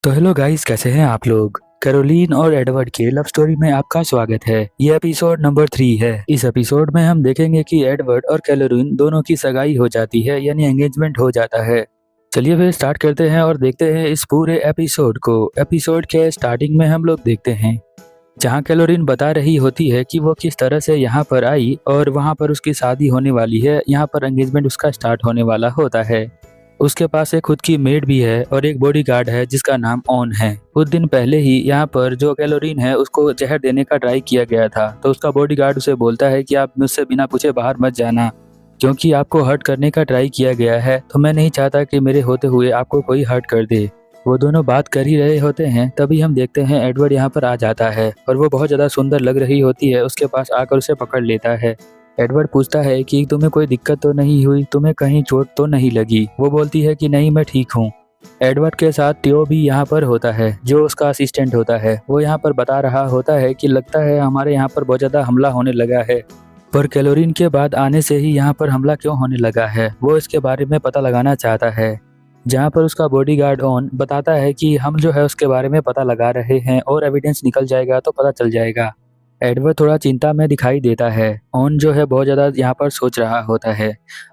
तो hello guys, कैसे हैं आप लोग। कैरोलीन और एडवर्ड के लव स्टोरी में आपका स्वागत है। ये एपिसोड नंबर 3 है। इस एपिसोड में हम देखेंगे कि एडवर्ड और कैरोलीन दोनों की सगाई हो जाती है, यानी एंगेजमेंट हो जाता है। चलिए फिर स्टार्ट करते हैं और देखते हैं इस पूरे एपिसोड को। एपिसोड के स्टार्टिंग में हम लोग देखते हैं जहाँ कैलोरीन बता रही होती है कि वो किस तरह से यहाँ पर आई और वहाँ पर उसकी शादी होने वाली है, यहाँ पर एंगेजमेंट उसका स्टार्ट होने वाला होता है। उसके पास एक खुद की मेड भी है और एक बॉडीगार्ड है जिसका नाम ऑन है। कुछ दिन पहले ही यहाँ पर जो कैलोरीन है उसको जहर देने का ट्राई किया गया था, तो उसका बॉडीगार्ड उसे बोलता है कि आप मुझसे बिना पूछे बाहर मत जाना, क्योंकि आपको हर्ट करने का ट्राई किया गया है, तो मैं नहीं चाहता कि मेरे होते हुए आपको कोई हर्ट कर दे। वो दोनों बात कर ही रहे होते हैं, तभी हम देखते हैं एडवर्ड यहाँ पर आ जाता है और वो बहुत ज़्यादा सुंदर लग रही होती है। उसके पास आकर उसे पकड़ लेता है। एडवर्ड पूछता है कि तुम्हें कोई दिक्कत तो नहीं हुई, तुम्हें कहीं चोट तो नहीं लगी। वो बोलती है कि नहीं, मैं ठीक हूँ। एडवर्ड के साथ टियो भी यहाँ पर होता है, जो उसका असिस्टेंट होता है। वो यहाँ पर बता रहा होता है कि लगता है हमारे यहाँ पर बहुत ज़्यादा हमला होने लगा है, पर कैलोरीन के बाद आने से ही यहाँ पर हमला क्यों होने लगा है, वो इसके बारे में पता लगाना चाहता है। जहाँ पर उसका बॉडीगार्ड ऑन बताता है कि हम जो है उसके बारे में पता लगा रहे हैं और एविडेंस निकल जाएगा तो पता चल जाएगा। एडवर्ड थोड़ा चिंता में दिखाई देता है। ऑन जो है बहुत ज़्यादा यहाँ पर सोच रहा होता है,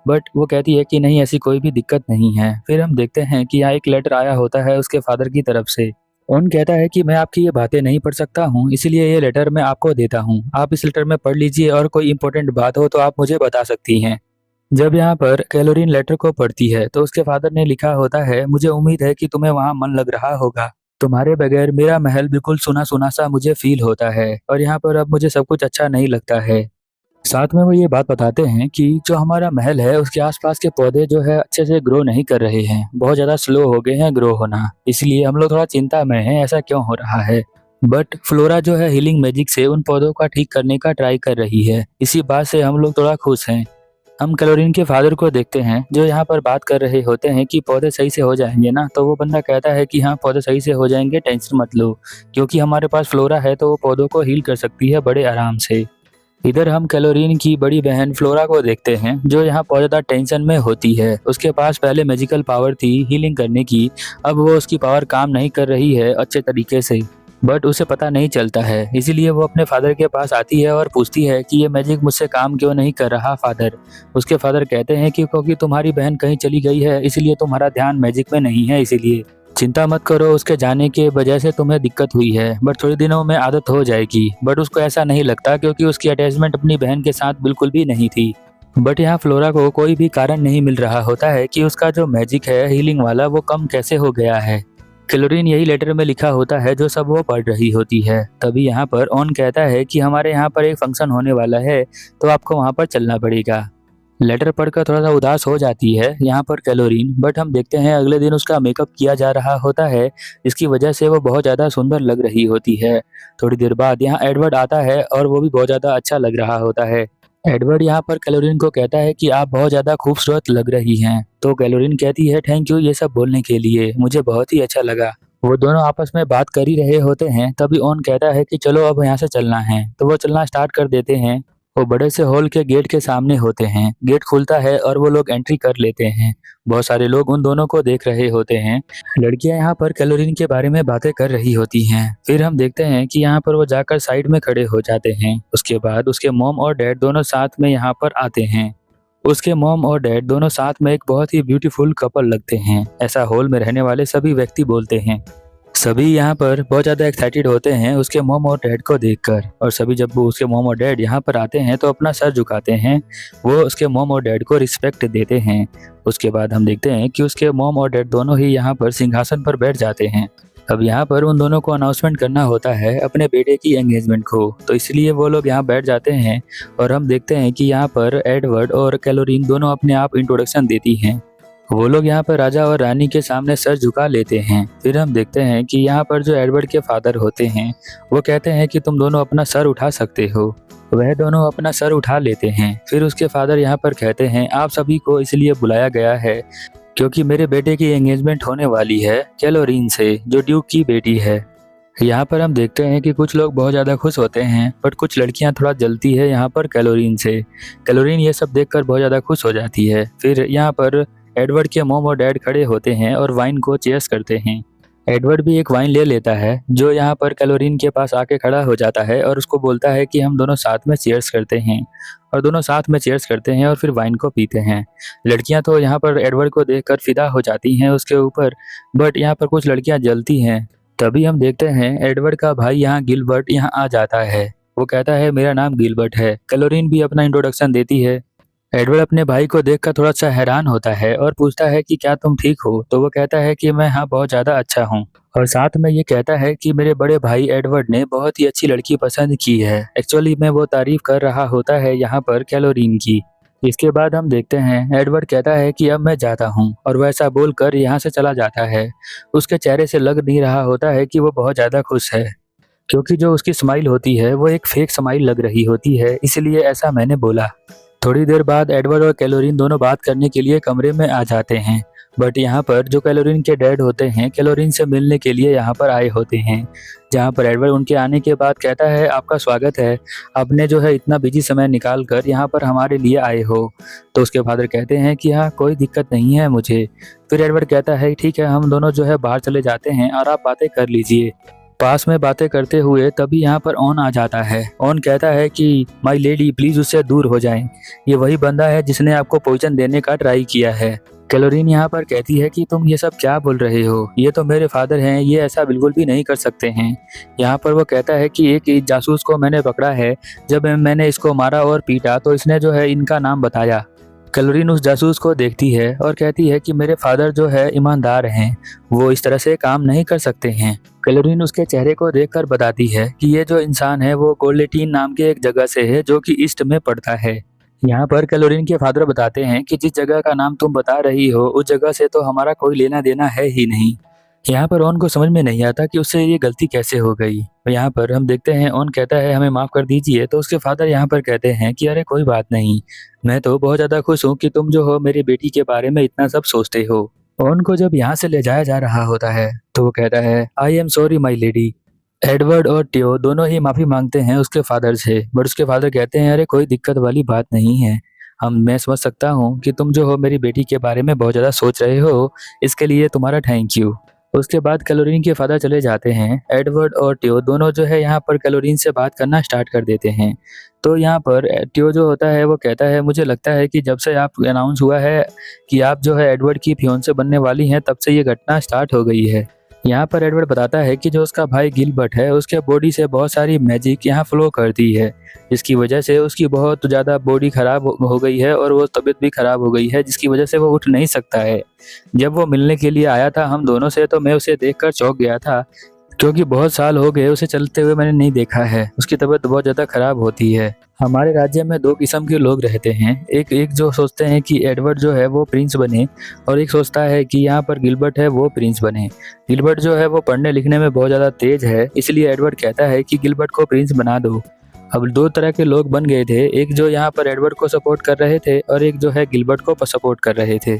बट वो कहती है कि नहीं, ऐसी कोई भी दिक्कत नहीं है। फिर हम देखते हैं कि यहाँ एक लेटर आया होता है उसके फादर की तरफ से। ऑन कहता है कि मैं आपकी ये बातें नहीं पढ़ सकता हूँ, इसीलिए ये लेटर मैं आपको देता हूँ। आप इस लेटर में पढ़ लीजिए और कोई इंपॉर्टेंट बात हो तो आप मुझे बता सकती हैं। जब यहाँ पर कैलोरीन लेटर को पढ़ती है तो उसके फादर ने लिखा होता है, मुझे उम्मीद है कि तुम्हें वहाँ मन लग रहा होगा। तुम्हारे बगैर मेरा महल बिल्कुल सुना सुना सा मुझे फील होता है और यहाँ पर अब मुझे सब कुछ अच्छा नहीं लगता है। साथ में वो ये बात बताते हैं कि जो हमारा महल है उसके आसपास के पौधे जो है अच्छे से ग्रो नहीं कर रहे हैं, बहुत ज़्यादा स्लो हो गए हैं ग्रो होना, इसलिए हम लोग थोड़ा चिंता में हैं, ऐसा क्यों हो रहा है। बट फ्लोरा जो है हीलिंग मैजिक से उन पौधों का ठीक करने का ट्राई कर रही है। इसी बात से हम लोग थोड़ा खुश हैं। हम कैलोरीन के फादर को देखते हैं जो यहाँ पर बात कर रहे होते हैं कि पौधे सही से हो जाएंगे ना, तो वो बंदा कहता है कि हाँ, पौधे सही से हो जाएंगे, टेंशन मत लो, क्योंकि हमारे पास फ्लोरा है तो वो पौधों को हील कर सकती है बड़े आराम से। इधर हम कैलोरीन की बड़ी बहन फ्लोरा को देखते हैं जो यहाँ बहुत ज़्यादा टेंशन में होती है। उसके पास पहले मैजिकल पावर थी हीलिंग करने की, अब वो उसकी पावर काम नहीं कर रही है अच्छे तरीके से, बट उसे पता नहीं चलता है। इसीलिए वो अपने फादर के पास आती है और पूछती है कि ये मैजिक मुझसे काम क्यों नहीं कर रहा फादर। उसके फादर कहते हैं कि क्योंकि तुम्हारी बहन कहीं चली गई है, इसलिए तुम्हारा ध्यान मैजिक में नहीं है, इसीलिए चिंता मत करो, उसके जाने के वजह से तुम्हें दिक्कत हुई है, बट थोड़ी दिनों में आदत हो जाएगी। बट उसको ऐसा नहीं लगता क्योंकि उसकी अटैचमेंट अपनी बहन के साथ बिल्कुल भी नहीं थी। बट यहाँ फ्लोरा को कोई भी कारण नहीं मिल रहा होता है कि उसका जो मैजिक है हीलिंग वाला वो कम कैसे हो गया है। क्लोरीन यही लेटर में लिखा होता है जो सब वो पढ़ रही होती है। तभी यहाँ पर ऑन कहता है कि हमारे यहाँ पर एक फंक्शन होने वाला है, तो आपको वहाँ पर चलना पड़ेगा। लेटर पढ़कर थोड़ा सा उदास हो जाती है यहाँ पर कैलोरीन, बट हम देखते हैं अगले दिन उसका मेकअप किया जा रहा होता है, जिसकी वजह से वो बहुत ज़्यादा सुंदर लग रही होती है। थोड़ी देर बाद यहाँ एडवर्ड आता है और वो भी बहुत ज़्यादा अच्छा लग रहा होता है। एडवर्ड यहाँ पर कैलोरीन को कहता है कि आप बहुत ज़्यादा खूबसूरत लग रही हैं, तो कैलोरीन कहती है थैंक यू ये सब बोलने के लिए, मुझे बहुत ही अच्छा लगा। वो दोनों आपस में बात कर ही रहे होते हैं, तभी ऑन कहता है कि चलो अब यहाँ से चलना है, तो वो चलना स्टार्ट कर देते हैं। वो बड़े से हॉल के गेट के सामने होते हैं, गेट खुलता है और वो लोग एंट्री कर लेते हैं। बहुत सारे लोग उन दोनों को देख रहे होते हैं। लड़कियां यहाँ पर कैलोरीन के बारे में बातें कर रही होती हैं। फिर हम देखते हैं कि यहाँ पर वो जाकर साइड में खड़े हो जाते हैं। उसके बाद उसके मॉम और डैड दोनों साथ में यहाँ पर आते हैं। उसके मॉम और डैड दोनों साथ में एक बहुत ही ब्यूटीफुल कपल लगते हैं, ऐसा हॉल में रहने वाले सभी व्यक्ति बोलते हैं। सभी यहाँ पर बहुत ज़्यादा एक्साइटेड होते हैं उसके मॉम और डैड को देखकर, और सभी जब वो उसके मॉम और डैड यहाँ पर आते हैं तो अपना सर झुकाते हैं, वो उसके मॉम और डैड को रिस्पेक्ट देते हैं। उसके बाद हम देखते हैं कि उसके मॉम और डैड दोनों ही यहाँ पर सिंहासन पर बैठ जाते हैं। अब यहाँ पर उन दोनों को अनाउंसमेंट करना होता है अपने बेटे की एंगेजमेंट को, तो इसलिए वो लोग यहाँ बैठ जाते हैं। और हम देखते हैं कि यहाँ पर एडवर्ड और कैलोरीन दोनों अपने आप इंट्रोडक्शन देती हैं। वो लोग यहाँ पर राजा और रानी के सामने सर झुका लेते हैं। फिर हम देखते हैं कि यहाँ पर जो एडवर्ड के फादर होते हैं वो कहते हैं कि तुम दोनों अपना सर उठा सकते हो। वह दोनों अपना सर उठा लेते हैं। फिर उसके फादर यहाँ पर कहते हैं आप सभी को इसलिए बुलाया गया है क्योंकि मेरे बेटे की एंगेजमेंट होने वाली है कैलोरीन से, जो ड्यूक की बेटी है। यहाँ पर हम देखते हैं कि कुछ लोग बहुत ज़्यादा खुश होते हैं, बट कुछ लड़कियाँ थोड़ा जलती है यहाँ पर कैलोरीन से। कैलोरीन ये सब देखकर बहुत ज़्यादा खुश हो जाती है। फिर यहाँ पर एडवर्ड के मॉम और डैड खड़े होते हैं और वाइन को चेयर्स करते हैं। एडवर्ड भी एक वाइन ले लेता है जो यहाँ पर कैलोरीन के पास आके खड़ा हो जाता है और उसको बोलता है कि हम दोनों साथ में चीयर्स करते हैं। और दोनों साथ में चीयर्स करते हैं और फिर वाइन को पीते हैं। लड़कियां तो यहाँ पर एडवर्ड को देखकर फिदा हो जाती हैं उसके ऊपर, बट यहाँ पर कुछ लड़कियां जलती हैं। तभी हम देखते हैं एडवर्ड का भाई यहाँ गिलबर्ट यहाँ आ जाता है। वो कहता है मेरा नाम गिलबर्ट है। कैलोरीन भी अपना इंट्रोडक्शन देती है। एडवर्ड अपने भाई को देखकर थोड़ा सा हैरान होता है और पूछता है कि क्या तुम ठीक हो? तो वो कहता है कि मैं हाँ बहुत ज़्यादा अच्छा हूँ। और साथ में ये कहता है कि मेरे बड़े भाई एडवर्ड ने बहुत ही अच्छी लड़की पसंद की है। एक्चुअली में वो तारीफ कर रहा होता है यहाँ पर कैलोरीन की। इसके बाद हम देखते हैं एडवर्ड कहता है कि अब मैं जाता हूँ और वैसा बोलकर यहाँ से चला जाता है। उसके चेहरे से लग नहीं रहा होता है कि वो बहुत ज़्यादा खुश है, क्योंकि जो उसकी स्माइल होती है वो एक फेक स्माइल लग रही होती है, इसलिए ऐसा मैंने बोला। थोड़ी देर बाद एडवर्ड और कैलोरीन दोनों बात करने के लिए कमरे में आ जाते हैं। बट यहाँ पर जो कैलोरीन के डैड होते हैं कैलोरीन से मिलने के लिए यहाँ पर आए होते हैं। जहाँ पर एडवर्ड उनके आने के बाद कहता है आपका स्वागत है, आपने जो है इतना बिजी समय निकाल कर यहाँ पर हमारे लिए आए हो। तो उसके फादर कहते हैं कि हाँ कोई दिक्कत नहीं है मुझे। फिर एडवर्ड कहता है ठीक है, हम दोनों जो है बाहर चले जाते हैं और आप बातें कर लीजिए। पास में बातें करते हुए तभी यहाँ पर ऑन आ जाता है। ऑन कहता है कि माय लेडी प्लीज उससे दूर हो जाएं। ये वही बंदा है जिसने आपको पॉइजन देने का ट्राई किया है। कैलोरीन यहाँ पर कहती है कि तुम ये सब क्या बोल रहे हो, ये तो मेरे फादर हैं, ये ऐसा बिल्कुल भी नहीं कर सकते हैं। यहाँ पर वो कहता है कि एक जासूस को मैंने पकड़ा है, जब मैंने इसको मारा और पीटा तो इसने जो है इनका नाम बताया। कैलोरीन उस जासूस को देखती है और कहती है कि मेरे फादर जो है ईमानदार हैं, वो इस तरह से काम नहीं कर सकते हैं। कैलोरीन उसके चेहरे को देखकर बताती है कि ये जो इंसान है वो गोल्डेटीन नाम के एक जगह से है जो कि ईस्ट में पड़ता है। यहाँ पर कैलोरीन के फादर बताते हैं कि जिस जगह का नाम तुम बता रही हो उस जगह से तो हमारा कोई लेना देना है ही नहीं। यहाँ पर ओन को समझ में नहीं आता कि उससे ये गलती कैसे हो गई। तो यहाँ पर हम देखते हैं ओन कहता है हमें माफ कर दीजिए। तो उसके फादर यहाँ पर कहते हैं कि अरे कोई बात नहीं, मैं तो बहुत ज्यादा खुश हूँ कि तुम जो हो मेरी बेटी के बारे में इतना सब सोचते हो। ओन को जब यहाँ से ले जाया जा रहा होता है तो वो कहता है I am sorry my lady. Edward और टियो दोनों ही माफी मांगते हैं उसके फादर से, बट उसके फादर कहते हैं अरे कोई दिक्कत वाली बात नहीं है, मैं समझ सकता हूँ कि तुम जो हो मेरी बेटी के बारे में बहुत ज़्यादा सोच रहे हो, इसके लिए तुम्हारा थैंक यू। उसके बाद कैलोरीन के फादर चले जाते हैं। एडवर्ड और टियो दोनों जो है यहाँ पर कैलोरीन से बात करना स्टार्ट कर देते हैं। तो यहाँ पर टियो जो होता है वो कहता है मुझे लगता है कि जब से आप अनाउंस हुआ है कि आप जो है एडवर्ड की फियोंसे बनने वाली हैं तब से ये घटना स्टार्ट हो गई है। यहाँ पर एडवर्ड बताता है कि जो उसका भाई गिलबर्ट है उसके बॉडी से बहुत सारी मैजिक यहाँ फ्लो करती है, जिसकी वजह से उसकी बहुत ज़्यादा बॉडी खराब हो गई है और वो तबीयत भी खराब हो गई है, जिसकी वजह से वो उठ नहीं सकता है। जब वो मिलने के लिए आया था हम दोनों से तो मैं उसे देखकर चौंक गया था, क्योंकि बहुत साल हो गए उसे चलते हुए मैंने नहीं देखा है। उसकी तबीयत बहुत ज़्यादा खराब होती है। हमारे राज्य में दो किस्म के लोग रहते हैं, एक जो सोचते हैं कि एडवर्ड जो है वो प्रिंस बने, और एक सोचता है कि यहाँ पर गिलबर्ट है वो प्रिंस बने। गिलबर्ट जो है वो पढ़ने लिखने में बहुत ज़्यादा तेज है, इसलिए एडवर्ड कहता है कि गिलबर्ट को प्रिंस बना दो। अब दो तरह के लोग बन गए थे, एक जो यहाँ पर एडवर्ड को सपोर्ट कर रहे थे और एक जो है गिलबर्ट को सपोर्ट कर रहे थे।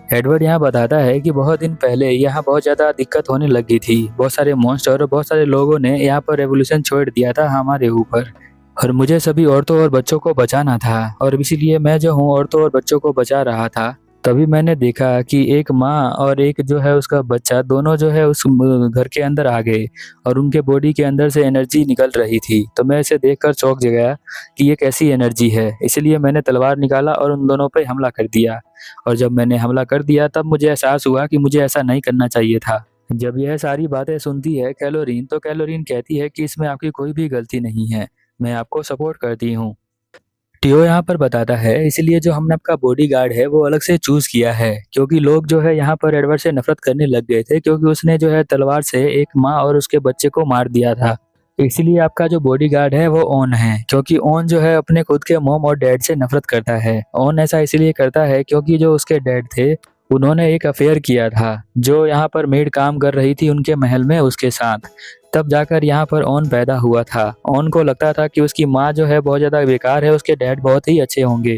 एडवर्ड यहाँ बताता है कि बहुत दिन पहले यहाँ बहुत ज़्यादा दिक्कत होने लगी थी। बहुत सारे मॉन्स्टर और बहुत सारे लोगों ने यहाँ पर रेवोल्यूशन छोड़ दिया था हमारे ऊपर, और मुझे सभी औरतों और बच्चों को बचाना था, और इसीलिए मैं जो हूँ औरतों और बच्चों को बचा रहा था। तभी मैंने देखा कि एक माँ और एक जो है उसका बच्चा दोनों जो है उस घर के अंदर आ गए और उनके बॉडी के अंदर से एनर्जी निकल रही थी। तो मैं इसे देखकर चौंक गया कि ये कैसी एनर्जी है, इसलिए मैंने तलवार निकाला और उन दोनों पे हमला कर दिया। और जब मैंने हमला कर दिया तब मुझे एहसास हुआ कि मुझे ऐसा नहीं करना चाहिए था। जब यह सारी बातें सुनती है कैलोरीन, तो कैलोरीन कहती है कि इसमें आपकी कोई भी गलती नहीं है, मैं आपको सपोर्ट करती हूँ। टियो यहाँ पर बताता है इसलिए जो हमने आपका बॉडीगार्ड है वो अलग से चूज किया है, क्योंकि लोग जो है यहाँ पर एडवर्ड से नफरत करने लग गए थे, क्योंकि उसने जो है तलवार से एक माँ और उसके बच्चे को मार दिया था। इसलिए आपका जो बॉडीगार्ड है वो ओन है, क्योंकि ओन जो है अपने खुद के मॉम और डैड से नफरत करता है। ओन ऐसा इसलिए करता है क्योंकि जो उसके डैड थे उन्होंने एक अफेयर किया था जो यहाँ पर मेड काम कर रही थी उनके महल में उसके साथ। तब जाकर यहाँ पर ओन पैदा हुआ था। ओन को लगता था कि उसकी माँ जो है बहुत ज़्यादा बेकार है, उसके डैड बहुत ही अच्छे होंगे,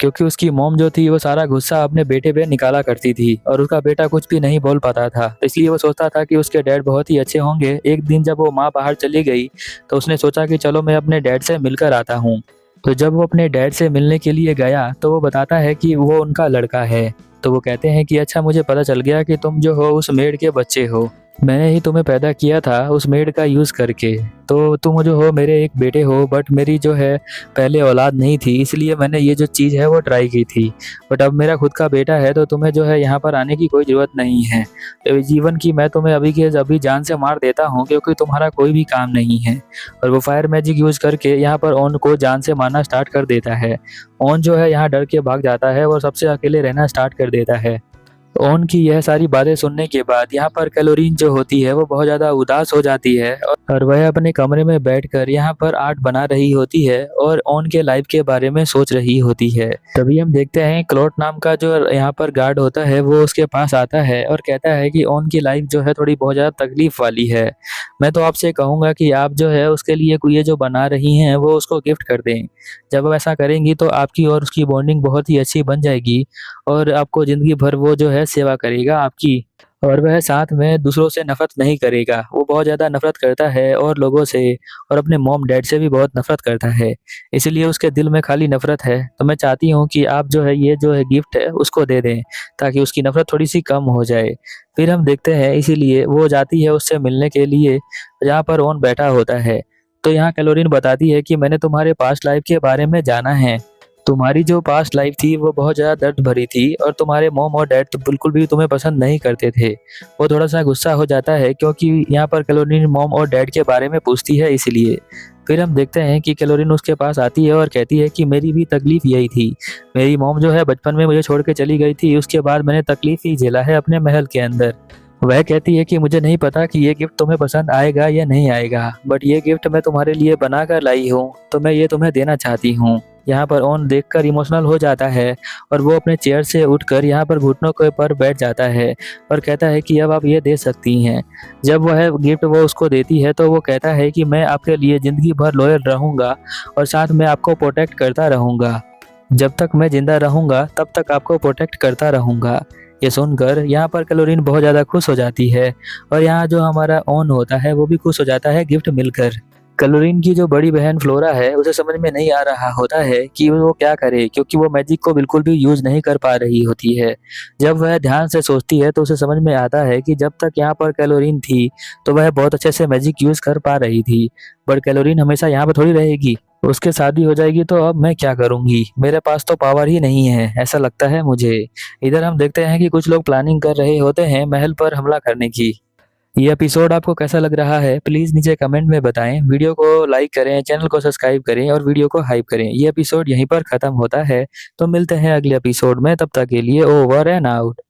क्योंकि उसकी मॉम जो थी वो सारा गुस्सा अपने बेटे पे निकाला करती थी और उसका बेटा कुछ भी नहीं बोल पाता था। इसलिए वो सोचता था कि उसके डैड बहुत ही अच्छे होंगे। एक दिन जब वो माँ बाहर चली गई तो उसने सोचा कि चलो मैं अपने डैड से मिलकर आता हूँ। तो जब वो अपने डैड से मिलने के लिए गया तो वो बताता है कि वो उनका लड़का है। तो वो कहते हैं कि अच्छा मुझे पता चल गया कि तुम जो हो उस मेड के बच्चे हो। मैंने ही तुम्हें पैदा किया था उस मेड का यूज़ करके। तो तुम जो हो मेरे एक बेटे हो, बट मेरी जो है पहले औलाद नहीं थी, इसलिए मैंने ये जो चीज़ है वो ट्राई की थी। बट अब मेरा खुद का बेटा है तो तुम्हें जो है यहाँ पर आने की कोई ज़रूरत नहीं है। तो जीवन की मैं तुम्हें अभी के अभी जान से मार देता हूँ, क्योंकि तुम्हारा कोई भी काम नहीं है। और वो फायर मैजिक यूज़ करके यहाँ पर ओन को जान से मारना स्टार्ट कर देता है। ओन जो है यहाँ डर के भाग जाता है और सबसे अकेले रहना स्टार्ट कर देता है। ओन की यह सारी बातें सुनने के बाद यहाँ पर कैलोरीन जो होती है वो बहुत ज़्यादा उदास हो जाती है, और वह अपने कमरे में बैठकर यहाँ पर आर्ट बना रही होती है और ओन के लाइफ के बारे में सोच रही होती है। तभी हम देखते हैं क्लोट नाम का जो यहाँ पर गार्ड होता है वो उसके पास आता है और कहता है कि ओन की लाइफ जो है थोड़ी बहुत ज़्यादा तकलीफ वाली है। मैं तो आपसे कहूँगा कि आप जो है उसके लिए ये जो बना रही हैं वो उसको गिफ्ट कर दें। जब आप ऐसा करेंगी तो आपकी और उसकी बॉन्डिंग बहुत ही अच्छी बन जाएगी, और आपको ज़िंदगी भर वो जो है सेवा करेगा आपकी। और वह साथ में दूसरों से नफ़रत नहीं करेगा। वो बहुत ज़्यादा नफ़रत करता है और लोगों से, और अपने मॉम-डैड से भी बहुत नफ़रत करता है। इसीलिए उसके दिल में खाली नफ़रत है। तो मैं चाहती हूँ कि आप जो है ये जो है गिफ्ट है उसको दे दें, ताकि उसकी नफ़रत थोड़ी-सी कम हो जाए। फिर हम देखते हैं इसीलिए वो जाती है उससे मिलने के लिए, जहाँ पर ओन बैठा होता है। तो यहाँ कैलोरीन बताती है कि मैंने तुम्हारे पास्ट लाइफ़ के बारे में जाना है। तुम्हारी जो पास्ट लाइफ थी वो बहुत ज़्यादा दर्द भरी थी, और तुम्हारे मॉम और डैड तो बिल्कुल भी तुम्हें पसंद नहीं करते थे। वो थोड़ा-सा गुस्सा हो जाता है क्योंकि यहाँ पर कैलोरीन मॉम और डैड के बारे में पूछती है इसलिए। फिर हम देखते हैं कि कैलोरीन उसके पास आती है और कहती है कि मेरी भी तकलीफ़ यही थी। मेरी मॉम जो है बचपन में मुझे छोड़ के चली गई थी, उसके बाद मैंने तकलीफ़ ही झेला है अपने महल के अंदर। वह कहती है कि मुझे नहीं पता कि ये गिफ्ट तुम्हें पसंद आएगा या नहीं आएगा, बट ये गिफ्ट मैं तुम्हारे लिए बना कर लाई हूँ, तो मैं ये तुम्हें देना चाहती हूँ। यहाँ पर ओन देखकर इमोशनल हो जाता है, और वो अपने चेयर से उठकर यहाँ पर घुटनों के ऊपर बैठ जाता है और कहता है कि अब आप ये दे सकती हैं। जब वह गिफ्ट वो उसको देती है तो वो कहता है कि मैं आपके लिए ज़िंदगी भर लॉयल रहूँगा, और साथ में आपको प्रोटेक्ट करता रहूँगा। जब तक मैं ज़िंदा रहूँगा तब तक आपको प्रोटेक्ट करता रहूँगा। ये सुनकर यहाँ पर कैलोरीन बहुत ज़्यादा खुश हो जाती है, और यहाँ जो हमारा ओन होता है वो भी खुश हो जाता है गिफ्ट मिलकर। कैलोरीन की जो बड़ी बहन फ्लोरा है उसे समझ में नहीं आ रहा होता है कि वो क्या करे, क्योंकि वो मैजिक को बिल्कुल भी यूज़ नहीं कर पा रही होती है। जब वह ध्यान से सोचती है तो उसे समझ में आता है कि जब तक यहाँ पर कैलोरीन थी तो वह बहुत अच्छे से मैजिक यूज़ कर पा रही थी, बट कैलोरीन हमेशा यहाँ पर थोड़ी रहेगी। उसके शादी हो जाएगी तो अब मैं क्या करूँगी? मेरे पास तो पावर ही नहीं है, ऐसा लगता है मुझे। इधर हम देखते हैं कि कुछ लोग प्लानिंग कर रहे होते हैं महल पर हमला करने की। ये एपिसोड आपको कैसा लग रहा है प्लीज़ नीचे कमेंट में बताएं। वीडियो को लाइक करें, चैनल को सब्सक्राइब करें और वीडियो को हाइप करें। ये एपिसोड यहीं पर ख़त्म होता है, तो मिलते हैं अगले एपिसोड में। तब तक के लिए ओवर एंड आउट।